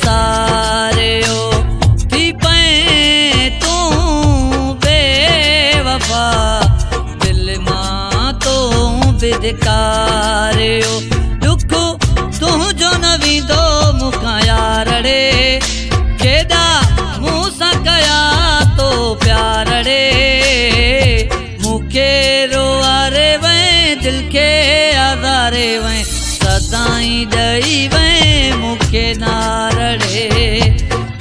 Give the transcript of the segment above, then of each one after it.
सारियो थी पए तूं बेवफा दिल मां तो बिदकारियो दुख तुंहिंजो न वेंदो मूंखां यारड़े केॾा मूं सां कया तो प्यारड़े मूंखे रोआरे वएं दिल खे आज़ारे वएं सदाई ॾेई वएं मूंखे नारड़े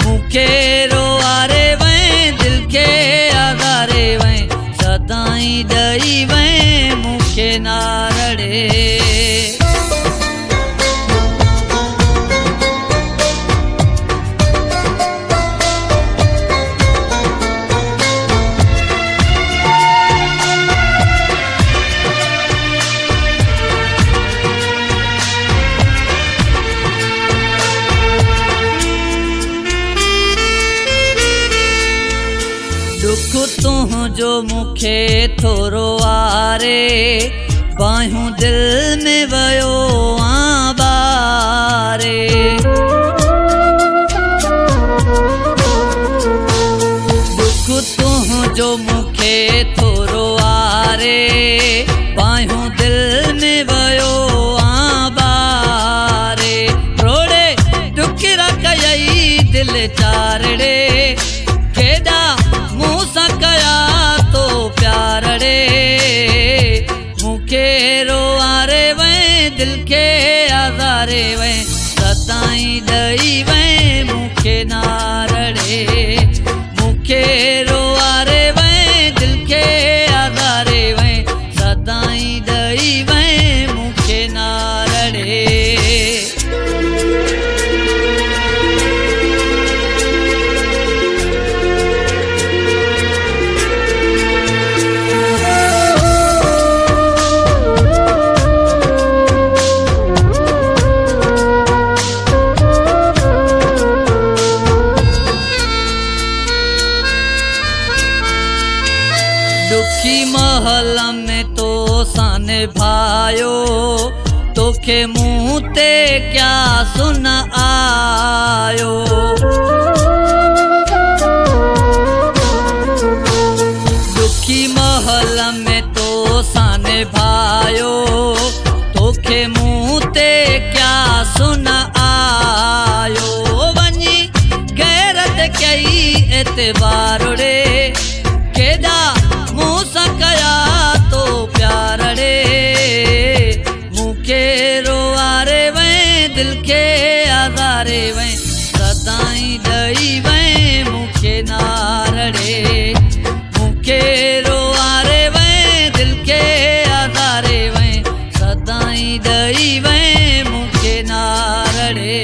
मूंखे रोआरे वएं दिल खे आज़ारे वएं सदाई ॾेई वएं मूंखे नारड़े दुख तुंहिंजो मूंखे थोरो आरे बाहियूं दिल में वियो बारे दुख तुंहिंजो मूंखे थोरो आरे बाहियूं दिल में वियो बारे रोड़े टुकरा कयई दिल चारड़े केॾा मूं सां कया तो प्यारड़े मूंखे रोआरे वएं दिल खे आज़ारे वएं सदाई ॾेई वएं मूंखे नारड़े मूंखे रोआरे वएं दिल खे आज़ारे वएं सदाई ॾेई वएं मूंखे नारड़े दुखी महल में तो सान भायो तोखे मुँह ते क्या सुन आयो दुखी महल में तो सान भायो तोखे मुँह ते क्या सुन आयो वञी गैरत कई एतबारड़े केॾा मूं सां कया तो प्यारड़े मूंखे रोआरे वएं दिल खे आज़ारे वएं सदाई ॾेई वएं मूंखे नारड़े मूंखे रोआरे वएं दिल खे आज़ारे वएं सदाई ॾेई वएं मूंखे नारड़े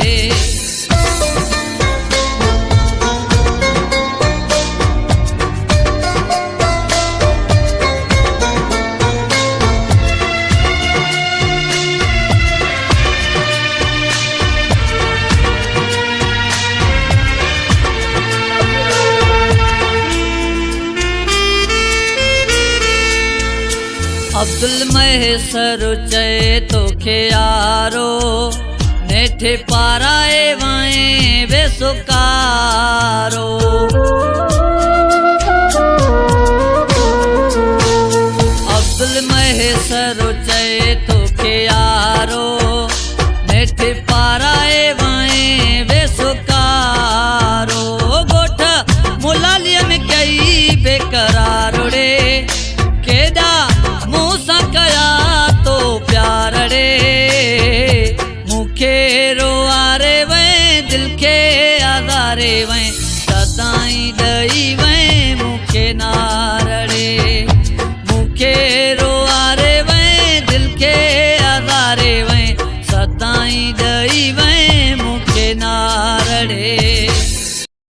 अब्दुल महेसर चए तोखे यारो नेठे पाराए वाएं बेसुकारो अब्दुल महेसर चए तोखे यारो नेठे पाराए वाएं बेसुकारो ॻोठ मुलालीअ में कई बेकरारोड़े केॾा मूं सां कया तो प्यारड़े मूंखे रोआरे वएं दिल खे आज़ारे वएं सदाई ॾेई वएं मूंखे नारड़े मूंखे रोआरे वएं दिल खे आज़ारे वएं सदाई ॾेई वएं मूंखे नारड़े